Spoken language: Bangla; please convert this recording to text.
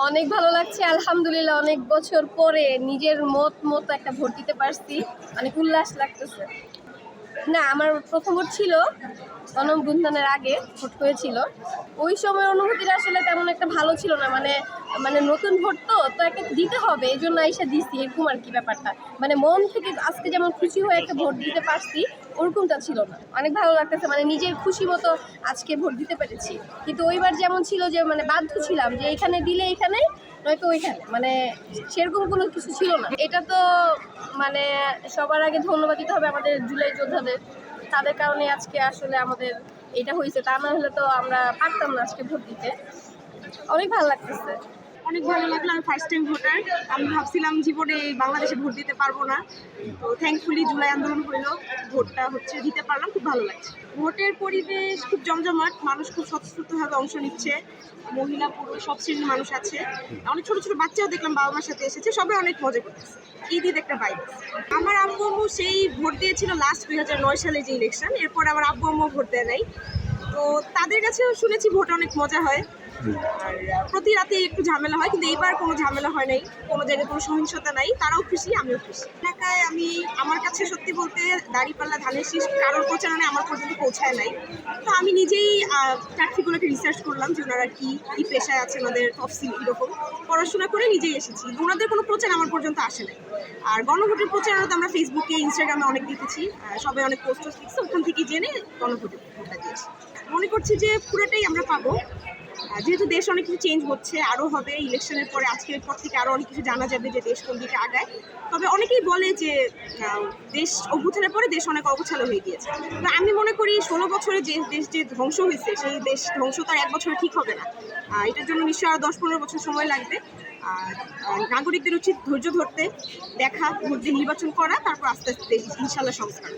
অনেক ভালো লাগছে আলহামদুলিল্লাহ। অনেক বছর পরে নিজের মতো একটা ভোট দিতে পারছি, অনেক উল্লাস লাগতেছে। না, আমার প্রথম ভোট ছিল গণঅভ্যুত্থানের আগে ভোট হয়েছিল। ওই সময় অনুভূতিটা আসলে তেমন একটা ভালো ছিল না, মানে মানে নতুন ভোট তো একটা দিতে হবে, এই জন্য এসে দিছি, এরকম আর কি ব্যাপারটা। মানে মন থেকে আজকে যেমন খুশি হয়ে একটা ভোট দিতে পারছি, ওরকমটা ছিল না। অনেক ভালো লাগতেছে, মানে নিজের খুশি মতো আজকে ভোট দিতে পেরেছি। কিন্তু ওইবার যেমন ছিল যে মানে বাধ্য ছিলাম যে এখানে দিলে এখানে, নয়তো ওইখানে, মানে সেরকম কোনো কিছু ছিল না। এটা তো মানে সবার আগে ধন্যবাদ দিতে হবে আমাদের জুলাই যোদ্ধাদের। তাদের কারণে আজকে আসলে আমাদের এটা হয়েছে, তা না হলে তো আমরা পারতাম না আজকে ভোট দিতে। অনেক ভালো লাগতেছে। অনেক ভালো লাগলো। আমি ফার্স্ট টাইম ভোটার। আমি ভাবছিলাম জীবনে বাংলাদেশে ভোট দিতে পারবো না, তো থ্যাঙ্কফুলি জুলাই আন্দোলন হইলো, ভোটটা দিতে পারলাম, খুব ভালো লাগছে। ভোটের পরিবেশ খুব জমজমাট, মানুষ খুব স্বতঃস্ফূর্তভাবে অংশ নিচ্ছে, মহিলা পুরুষ সব শ্রেণীর মানুষ আছে, অনেক ছোট ছোট বাচ্চাও দেখলাম বাবা মার সাথে এসেছে, সবাই অনেক মজা করতেছে। ঈদ একটা ভাইব। আমার আব্বু আম্মু সেই ভোট দিয়েছিল লাস্ট 2009 সালে যে ইলেকশন, এরপর আমার আব্বু আম্মু ভোট দেয় নাই, তো তাদের কাছেও শুনেছি ভোট অনেক মজা হয়। আর প্রতি রাতে একটু ঝামেলা হয়, কিন্তু এইবার কোনো ঝামেলা হয় নাই, কোনো জায়গায় কোনো সহিংসতা নাই, তারাও খুশি আমিও খুশি। এলাকায় আমি আমার কাছে সত্যি বলতে দাঁড়িপাল্লা ধানের শীষ কারোর প্রচারণায় আমার পর্যন্ত পৌঁছায় নাই, তো আমি নিজেই প্রার্থীগুলোকে রিসার্চ করলাম যে ওনারা কি কি পেশায় আছেন, ওদের তফসিল কীরকম, পড়াশোনা করে নিজেই এসেছি, কিন্তু ওনাদের কোনো প্রচার আমার পর্যন্ত আসে নাই। আর গণভোটের প্রচারণা তো আমরা ফেসবুকে ইনস্টাগ্রামে অনেক দেখেছি, সবাই অনেক পোস্ট লিখছে, ওখান থেকে জেনে গণভোটে ভোটটা দিয়েছি। মনে করছি যে পুরোটাই আমরা পাবো, যেহেতু দেশ অনেক কিছু চেঞ্জ হচ্ছে, আরও হবে ইলেকশনের পরে, আজকের পর থেকে আরও অনেক কিছু জানা যাবে যে দেশ কোন দিকে আগায়। তবে অনেকেই বলে যে দেশ অভ্যুত্থানের পরে দেশ অনেক অগোছালো হয়ে গিয়েছে, তো আমি মনে করি 16 বছরে যে দেশ যে ধ্বংস হয়েছে, সেই দেশ ধ্বংস তো আর এক বছরে ঠিক হবে না, এটার জন্য নিশ্চয়ই আরও 10-15 বছর সময় লাগবে। আর নাগরিকদের উচিত ধৈর্য ধরতে, দেখা, ভোট দিয়ে নির্বাচন করা, তারপর আস্তে আস্তে ইনশাল্লাহ সংস্কার।